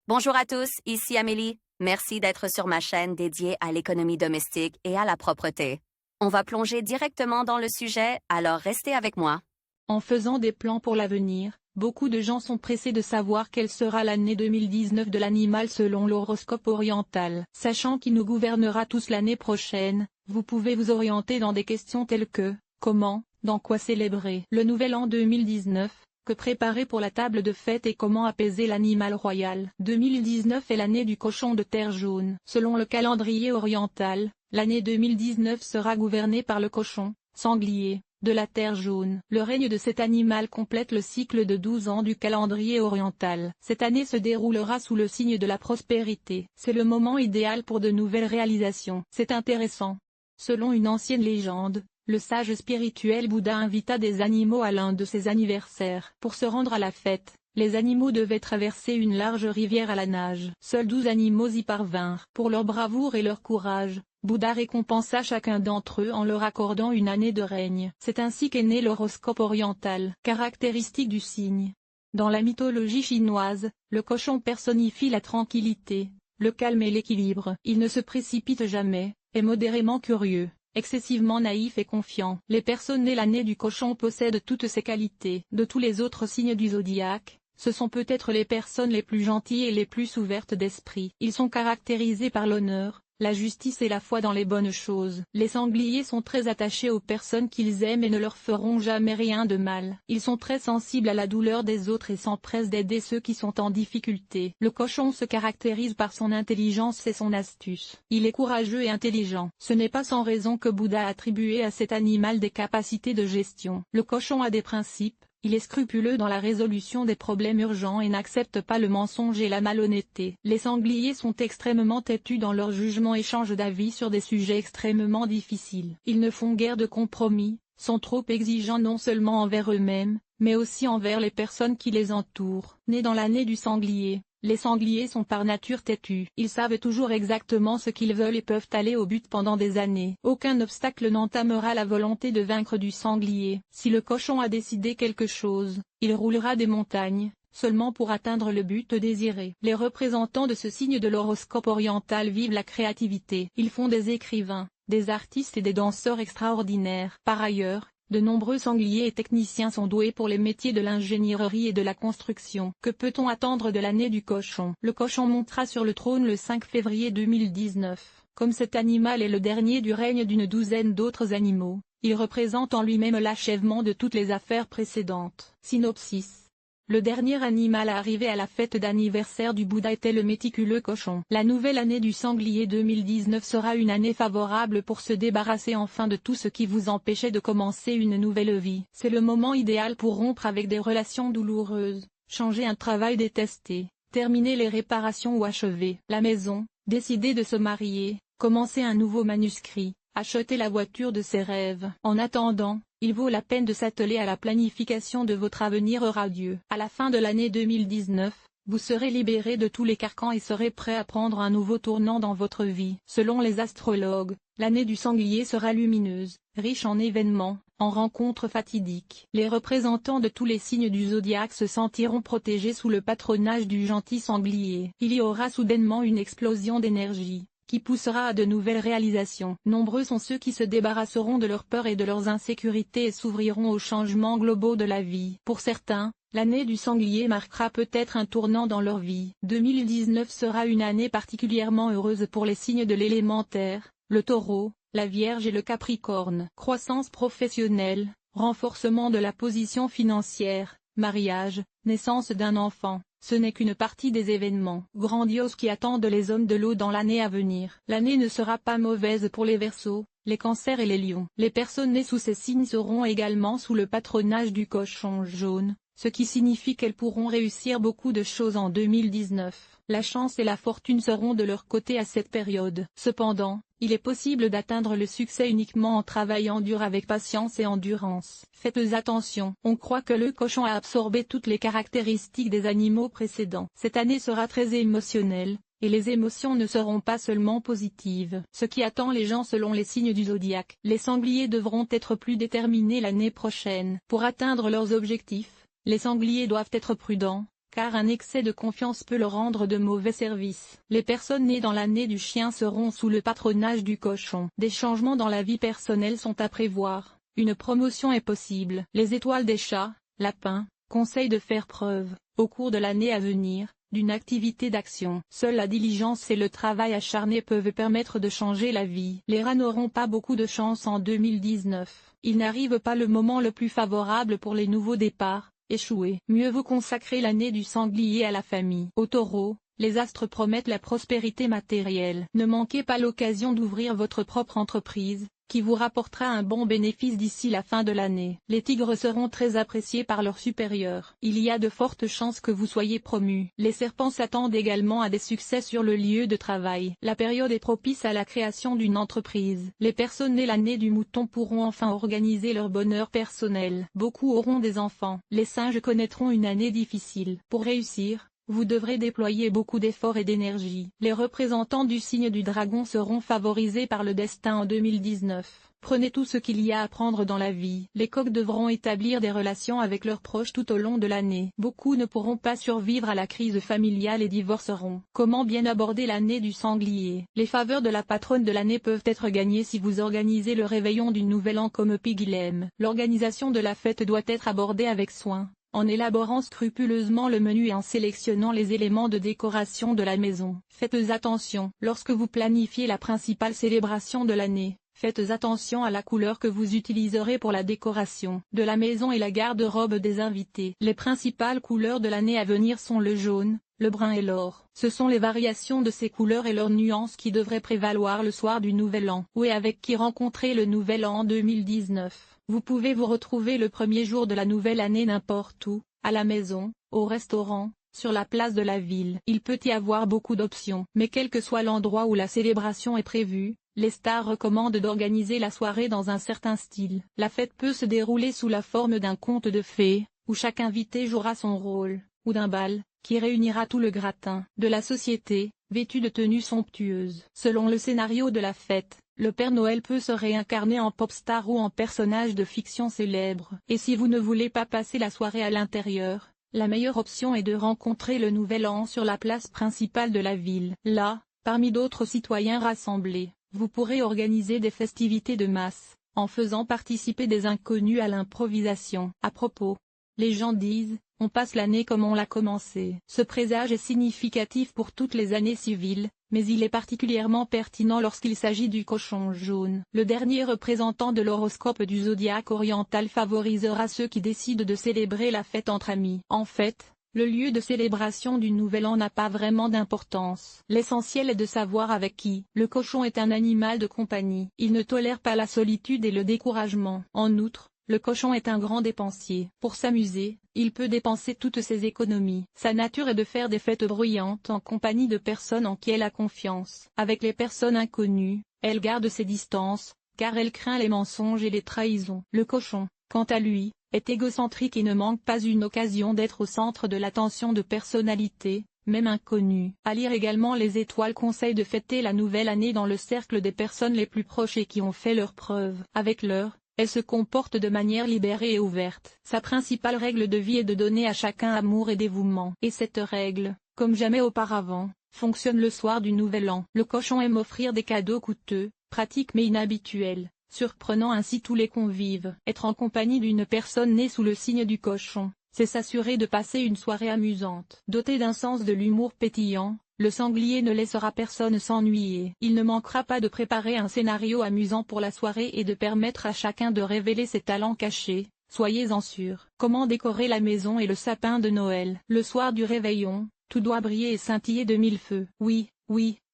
Bonjour à tous, ici Amélie. Merci d'être sur ma chaîne dédiée à l'économie domestique et à la propreté. On va plonger directement dans le sujet, alors restez avec moi. En faisant des plans pour l'avenir, beaucoup de gens sont pressés de savoir quelle sera l'année 2019 de l'animal selon l'horoscope oriental. Sachant qu'il nous gouvernera tous l'année prochaine, vous pouvez vous orienter dans des questions telles que comment, dans quoi célébrer le nouvel an 2019, que préparer pour la table de fête et comment apaiser l'animal royal. 2019 est l'année du cochon de terre jaune. Selon le calendrier oriental, l'année 2019 sera gouvernée par le cochon, sanglier, de la terre jaune. Le règne de cet animal complète le cycle de 12 ans du calendrier oriental. Cette année se déroulera sous le signe de la prospérité. C'est le moment idéal pour de nouvelles réalisations. C'est intéressant. Selon une ancienne légende, le sage spirituel Bouddha invita des animaux à l'un de ses anniversaires. Pour se rendre à la fête, les animaux devaient traverser une large rivière à la nage. Seuls 12 animaux y parvinrent. Pour leur bravoure et leur courage, Bouddha récompensa chacun d'entre eux en leur accordant une année de règne. C'est ainsi qu'est né l'horoscope oriental. Caractéristiques du signe. Dans la mythologie chinoise, le cochon personnifie la tranquillité, le calme et l'équilibre. Il ne se précipite jamais, est modérément curieux, excessivement naïf et confiant. Les personnes nées l'année du cochon possèdent toutes ces qualités. De tous les autres signes du zodiaque, ce sont peut-être les personnes les plus gentilles et les plus ouvertes d'esprit. Ils sont caractérisés par l'honneur, la justice et la foi dans les bonnes choses. Les sangliers sont très attachés aux personnes qu'ils aiment et ne leur feront jamais rien de mal. Ils sont très sensibles à la douleur des autres et s'empressent d'aider ceux qui sont en difficulté. Le cochon se caractérise par son intelligence et son astuce. Il est courageux et intelligent. Ce n'est pas sans raison que Bouddha a attribué à cet animal des capacités de gestion. Le cochon a des principes. Il est scrupuleux dans la résolution des problèmes urgents et n'accepte pas le mensonge et la malhonnêteté. Les sangliers sont extrêmement têtus dans leur jugement et changent d'avis sur des sujets extrêmement difficiles. Ils ne font guère de compromis, sont trop exigeants non seulement envers eux-mêmes, mais aussi envers les personnes qui les entourent. Nés dans l'année du sanglier, les sangliers sont par nature têtus. Ils savent toujours exactement ce qu'ils veulent et peuvent aller au but pendant des années. Aucun obstacle n'entamera la volonté de vaincre du sanglier. Si le cochon a décidé quelque chose, il roulera des montagnes, seulement pour atteindre le but désiré. Les représentants de ce signe de l'horoscope oriental vivent la créativité. Ils font des écrivains, des artistes et des danseurs extraordinaires. Par ailleurs, de nombreux sangliers et techniciens sont doués pour les métiers de l'ingénierie et de la construction. Que peut-on attendre de l'année du cochon? Le cochon montera sur le trône le 5 février 2019. Comme cet animal est le dernier du règne d'une douzaine d'autres animaux, il représente en lui-même l'achèvement de toutes les affaires précédentes. Synopsis. Le dernier animal à arriver à la fête d'anniversaire du Bouddha était le méticuleux cochon. La nouvelle année du sanglier 2019 sera une année favorable pour se débarrasser enfin de tout ce qui vous empêchait de commencer une nouvelle vie. C'est le moment idéal pour rompre avec des relations douloureuses, changer un travail détesté, terminer les réparations ou achever la maison, décider de se marier, commencer un nouveau manuscrit, acheter la voiture de ses rêves. En attendant, il vaut la peine de s'atteler à la planification de votre avenir radieux. À la fin de l'année 2019, vous serez libéré de tous les carcans et serez prêt à prendre un nouveau tournant dans votre vie. Selon les astrologues, l'année du sanglier sera lumineuse, riche en événements, en rencontres fatidiques. Les représentants de tous les signes du zodiaque se sentiront protégés sous le patronage du gentil sanglier. Il y aura soudainement une explosion d'énergie qui poussera à de nouvelles réalisations. Nombreux sont ceux qui se débarrasseront de leurs peurs et de leurs insécurités et s'ouvriront aux changements globaux de la vie. Pour certains, l'année du sanglier marquera peut-être un tournant dans leur vie. 2019 sera une année particulièrement heureuse pour les signes de l'élémentaire, le taureau, la vierge et le capricorne. Croissance professionnelle, renforcement de la position financière, mariage, naissance d'un enfant. Ce n'est qu'une partie des événements grandioses qui attendent les hommes de l'eau dans l'année à venir. L'année ne sera pas mauvaise pour les Verseaux, les Cancers et les Lions. Les personnes nées sous ces signes seront également sous le patronage du cochon jaune, ce qui signifie qu'elles pourront réussir beaucoup de choses en 2019. La chance et la fortune seront de leur côté à cette période. Cependant, il est possible d'atteindre le succès uniquement en travaillant dur avec patience et endurance. Faites attention. On croit que le cochon a absorbé toutes les caractéristiques des animaux précédents. Cette année sera très émotionnelle, et les émotions ne seront pas seulement positives. Ce qui attend les gens selon les signes du zodiaque. Les sangliers devront être plus déterminés l'année prochaine. Pour atteindre leurs objectifs, les sangliers doivent être prudents, car un excès de confiance peut leur rendre de mauvais services. Les personnes nées dans l'année du chien seront sous le patronage du cochon. Des changements dans la vie personnelle sont à prévoir. Une promotion est possible. Les étoiles des chats, lapins, conseillent de faire preuve, au cours de l'année à venir, d'une activité d'action. Seule la diligence et le travail acharné peuvent permettre de changer la vie. Les rats n'auront pas beaucoup de chance en 2019. Il n'arrive pas le moment le plus favorable pour les nouveaux départs. Échouer. Mieux vaut consacrer l'année du sanglier à la famille. Au taureau, les astres promettent la prospérité matérielle. Ne manquez pas l'occasion d'ouvrir votre propre entreprise, qui vous rapportera un bon bénéfice d'ici la fin de l'année. Les tigres seront très appréciés par leurs supérieurs. Il y a de fortes chances que vous soyez promus. Les serpents s'attendent également à des succès sur le lieu de travail. La période est propice à la création d'une entreprise. Les personnes nées l'année du mouton pourront enfin organiser leur bonheur personnel. Beaucoup auront des enfants. Les singes connaîtront une année difficile. Pour réussir, vous devrez déployer beaucoup d'efforts et d'énergie. Les représentants du signe du dragon seront favorisés par le destin en 2019. Prenez tout ce qu'il y a à prendre dans la vie. Les coqs devront établir des relations avec leurs proches tout au long de l'année. Beaucoup ne pourront pas survivre à la crise familiale et divorceront. Comment bien aborder l'année du sanglier? Les faveurs de la patronne de l'année peuvent être gagnées si vous organisez le réveillon du nouvel an comme Piggy l'aime. L'organisation de la fête doit être abordée avec soin, en élaborant scrupuleusement le menu et en sélectionnant les éléments de décoration de la maison. Faites attention. Lorsque vous planifiez la principale célébration de l'année, faites attention à la couleur que vous utiliserez pour la décoration de la maison et la garde-robe des invités. Les principales couleurs de l'année à venir sont le jaune, le brun et l'or. Ce sont les variations de ces couleurs et leurs nuances qui devraient prévaloir le soir du Nouvel An. Où et avec qui rencontrer le Nouvel An en 2019. Vous pouvez vous retrouver le premier jour de la nouvelle année n'importe où, à la maison, au restaurant, sur la place de la ville. Il peut y avoir beaucoup d'options. Mais quel que soit l'endroit où la célébration est prévue, les stars recommandent d'organiser la soirée dans un certain style. La fête peut se dérouler sous la forme d'un conte de fées, où chaque invité jouera son rôle, ou d'un bal, qui réunira tout le gratin de la société, vêtu de tenues somptueuses. Selon le scénario de la fête, le Père Noël peut se réincarner en pop-star ou en personnage de fiction célèbre. Et si vous ne voulez pas passer la soirée à l'intérieur, la meilleure option est de rencontrer le Nouvel An sur la place principale de la ville. Là, parmi d'autres citoyens rassemblés, vous pourrez organiser des festivités de masse, en faisant participer des inconnus à l'improvisation. À propos, les gens disent, on passe l'année comme on l'a commencé. Ce présage est significatif pour toutes les années civiles, mais il est particulièrement pertinent lorsqu'il s'agit du cochon jaune. Le dernier représentant de l'horoscope du zodiaque oriental favorisera ceux qui décident de célébrer la fête entre amis. En fait, le lieu de célébration du Nouvel An n'a pas vraiment d'importance. L'essentiel est de savoir avec qui. Le cochon est un animal de compagnie. Il ne tolère pas la solitude et le découragement. En outre, le cochon est un grand dépensier. Pour s'amuser, il peut dépenser toutes ses économies. Sa nature est de faire des fêtes bruyantes en compagnie de personnes en qui elle a confiance. Avec les personnes inconnues, elle garde ses distances, car elle craint les mensonges et les trahisons. Le cochon, quant à lui, est égocentrique et ne manque pas une occasion d'être au centre de l'attention de personnalités, même inconnues. À lire également les étoiles conseillent de fêter la nouvelle année dans le cercle des personnes les plus proches et qui ont fait leurs preuves. Avec leur, elle se comporte de manière libérée et ouverte. Sa principale règle de vie est de donner à chacun amour et dévouement. Et cette règle, comme jamais auparavant, fonctionne le soir du Nouvel An. Le cochon aime offrir des cadeaux coûteux, pratiques mais inhabituels, surprenant ainsi tous les convives. Être en compagnie d'une personne née sous le signe du cochon, c'est s'assurer de passer une soirée amusante. Doté d'un sens de l'humour pétillant, le sanglier ne laissera personne s'ennuyer. Il ne manquera pas de préparer un scénario amusant pour la soirée et de permettre à chacun de révéler ses talents cachés, soyez-en sûrs. Comment décorer la maison et le sapin de Noël? Le soir du réveillon, tout doit briller et scintiller de mille feux. Oui,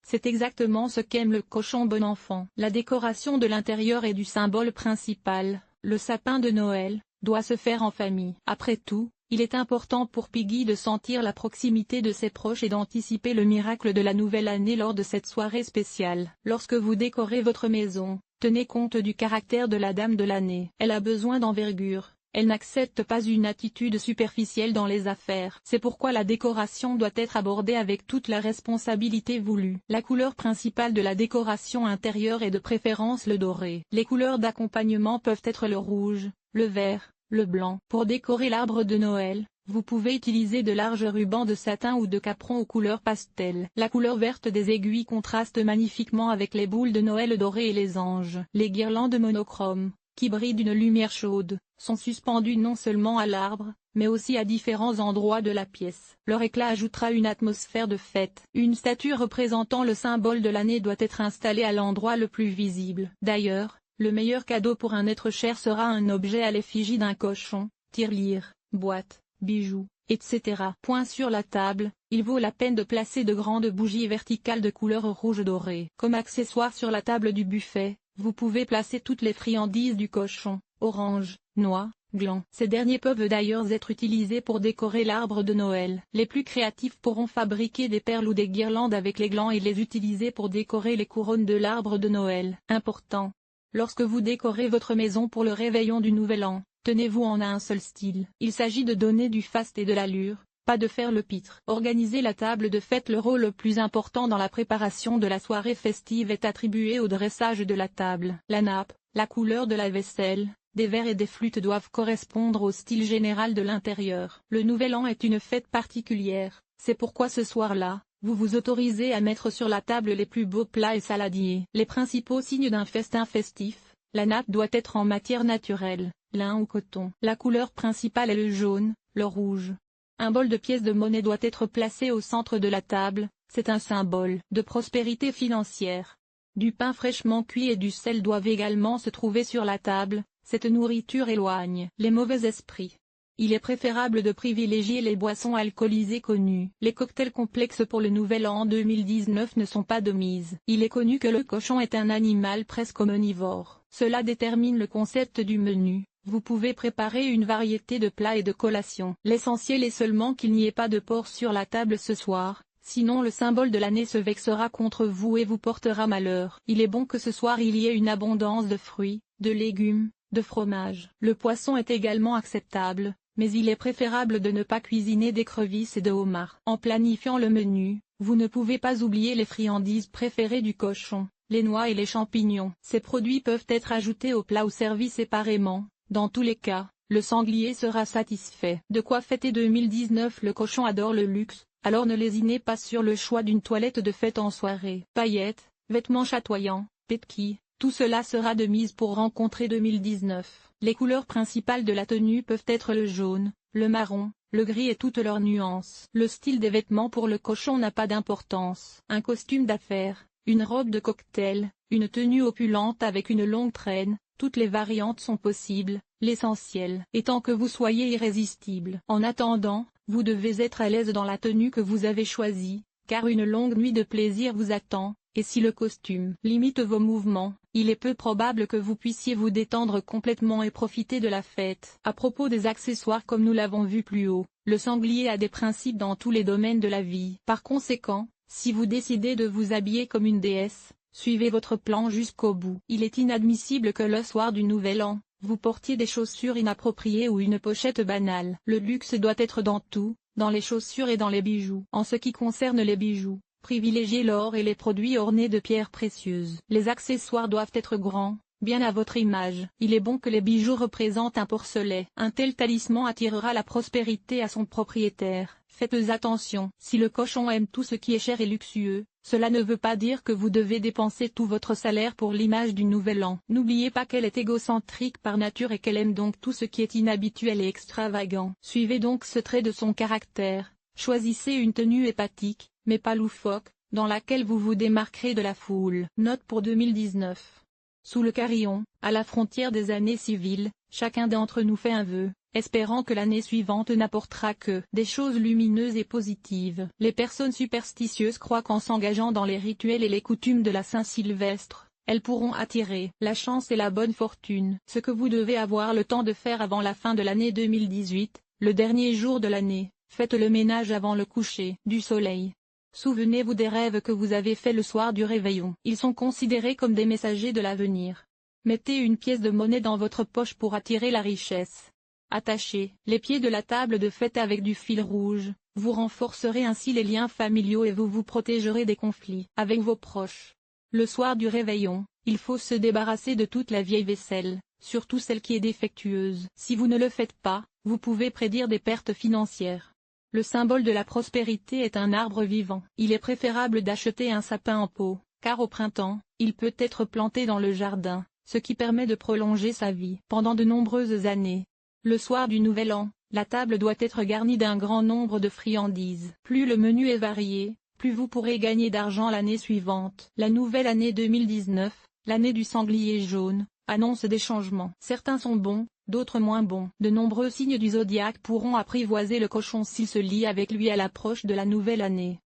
c'est exactement ce qu'aime le cochon bon enfant. La décoration de l'intérieur et du symbole principal, le sapin de Noël, doit se faire en famille. Après tout, il est important pour Piggy de sentir la proximité de ses proches et d'anticiper le miracle de la nouvelle année lors de cette soirée spéciale. Lorsque vous décorez votre maison, tenez compte du caractère de la dame de l'année. Elle a besoin d'envergure. Elle n'accepte pas une attitude superficielle dans les affaires. C'est pourquoi la décoration doit être abordée avec toute la responsabilité voulue. La couleur principale de la décoration intérieure est de préférence le doré. Les couleurs d'accompagnement peuvent être le rouge, le vert, le blanc. Pour décorer l'arbre de Noël, Vous pouvez utiliser de larges rubans de satin ou de capron aux couleurs pastel. La couleur verte des aiguilles contraste magnifiquement avec les boules de Noël dorées et les anges. Les guirlandes monochromes, qui brillent d'une lumière chaude, sont suspendues non seulement à l'arbre, mais aussi à différents endroits de la pièce. Leur éclat ajoutera une atmosphère de fête. Une statue représentant le symbole de l'année doit être installée à l'endroit le plus visible. D'ailleurs, le meilleur cadeau pour un être cher sera un objet à l'effigie d'un cochon, tirelire, boîte, bijoux, etc. Point sur la table, il vaut la peine de placer de grandes bougies verticales de couleur rouge doré. Comme accessoire sur la table du buffet, vous pouvez placer toutes les friandises du cochon, oranges, noix, glands. Ces derniers peuvent d'ailleurs être utilisés pour décorer l'arbre de Noël. Les plus créatifs pourront fabriquer des perles ou des guirlandes avec les glands et les utiliser pour décorer les couronnes de l'arbre de Noël. Important. Lorsque vous décorez votre maison pour le réveillon du Nouvel An, tenez-vous en un seul style. Il s'agit de donner du faste et de l'allure, pas de faire le pitre. Organiser la table de fête. Le rôle le plus important dans la préparation de la soirée festive est attribué au dressage de la table. La nappe, la couleur de la vaisselle, des verres et des flûtes doivent correspondre au style général de l'intérieur. Le Nouvel An est une fête particulière, c'est pourquoi ce soir-là, vous vous autorisez à mettre sur la table les plus beaux plats et saladiers. Les principaux signes d'un festin festif. La nappe doit être en matière naturelle, lin ou coton. La couleur principale est le jaune, le rouge. Un bol de pièces de monnaie doit être placé au centre de la table, c'est un symbole de prospérité financière. Du pain fraîchement cuit et du sel doivent également se trouver sur la table, cette nourriture éloigne les mauvais esprits. Il est préférable de privilégier les boissons alcoolisées connues. Les cocktails complexes pour le Nouvel An 2019 ne sont pas de mise. Il est connu que le cochon est un animal presque omnivore. Cela détermine le concept du menu. Vous pouvez préparer une variété de plats et de collations. L'essentiel est seulement qu'il n'y ait pas de porc sur la table ce soir, sinon le symbole de l'année se vexera contre vous et vous portera malheur. Il est bon que ce soir il y ait une abondance de fruits, de légumes, de fromage. Le poisson est également acceptable, mais il est préférable de ne pas cuisiner d'écrevisses et de homards. En planifiant le menu, vous ne pouvez pas oublier les friandises préférées du cochon, les noix et les champignons. Ces produits peuvent être ajoutés au plat ou servis séparément. Dans tous les cas, le sanglier sera satisfait. De quoi fêter 2019. Le cochon adore le luxe, alors ne lésinez pas sur le choix d'une toilette de fête en soirée. Paillettes, vêtements chatoyants, petquis, tout cela sera de mise pour rencontrer 2019. Les couleurs principales de la tenue peuvent être le jaune, le marron, le gris et toutes leurs nuances. Le style des vêtements pour le cochon n'a pas d'importance. Un costume d'affaires, une robe de cocktail, une tenue opulente avec une longue traîne, toutes les variantes sont possibles, l'essentiel étant que vous soyez irrésistible. En attendant, vous devez être à l'aise dans la tenue que vous avez choisie, car une longue nuit de plaisir vous attend, et si le costume limite vos mouvements, il est peu probable que vous puissiez vous détendre complètement et profiter de la fête. À propos des accessoires, comme nous l'avons vu plus haut, le sanglier a des principes dans tous les domaines de la vie. Par conséquent, si vous décidez de vous habiller comme une déesse, suivez votre plan jusqu'au bout. Il est inadmissible que le soir du Nouvel An, vous portiez des chaussures inappropriées ou une pochette banale. Le luxe doit être dans tout, dans les chaussures et dans les bijoux. En ce qui concerne les bijoux, privilégiez l'or et les produits ornés de pierres précieuses. Les accessoires doivent être grands, bien à votre image. Il est bon que les bijoux représentent un porcelet. Un tel talisman attirera la prospérité à son propriétaire. Faites attention. Si le cochon aime tout ce qui est cher et luxueux, cela ne veut pas dire que vous devez dépenser tout votre salaire pour l'image du Nouvel An. N'oubliez pas qu'elle est égocentrique par nature et qu'elle aime donc tout ce qui est inhabituel et extravagant. Suivez donc ce trait de son caractère. Choisissez une tenue hépatique, mais pas loufoque, dans laquelle vous vous démarquerez de la foule. Note pour 2019. Sous le carillon, à la frontière des années civiles, chacun d'entre nous fait un vœu, espérant que l'année suivante n'apportera que des choses lumineuses et positives. Les personnes superstitieuses croient qu'en s'engageant dans les rituels et les coutumes de la Saint-Sylvestre, elles pourront attirer la chance et la bonne fortune. Ce que vous devez avoir le temps de faire avant la fin de l'année 2018, le dernier jour de l'année, faites le ménage avant le coucher du soleil. Souvenez-vous des rêves que vous avez faits le soir du réveillon. Ils sont considérés comme des messagers de l'avenir. Mettez une pièce de monnaie dans votre poche pour attirer la richesse. Attachez les pieds de la table de fête avec du fil rouge, vous renforcerez ainsi les liens familiaux et vous vous protégerez des conflits avec vos proches. Le soir du réveillon, il faut se débarrasser de toute la vieille vaisselle, surtout celle qui est défectueuse. Si vous ne le faites pas, vous pouvez prédire des pertes financières. Le symbole de la prospérité est un arbre vivant. Il est préférable d'acheter un sapin en pot, car au printemps, il peut être planté dans le jardin, ce qui permet de prolonger sa vie pendant de nombreuses années. Le soir du Nouvel An, la table doit être garnie d'un grand nombre de friandises. Plus le menu est varié, plus vous pourrez gagner d'argent l'année suivante. La nouvelle année 2019, l'année du sanglier jaune, annonce des changements. Certains sont bons, d'autres moins bons. De nombreux signes du zodiaque pourront apprivoiser le cochon s'il se lie avec lui à l'approche de la nouvelle année.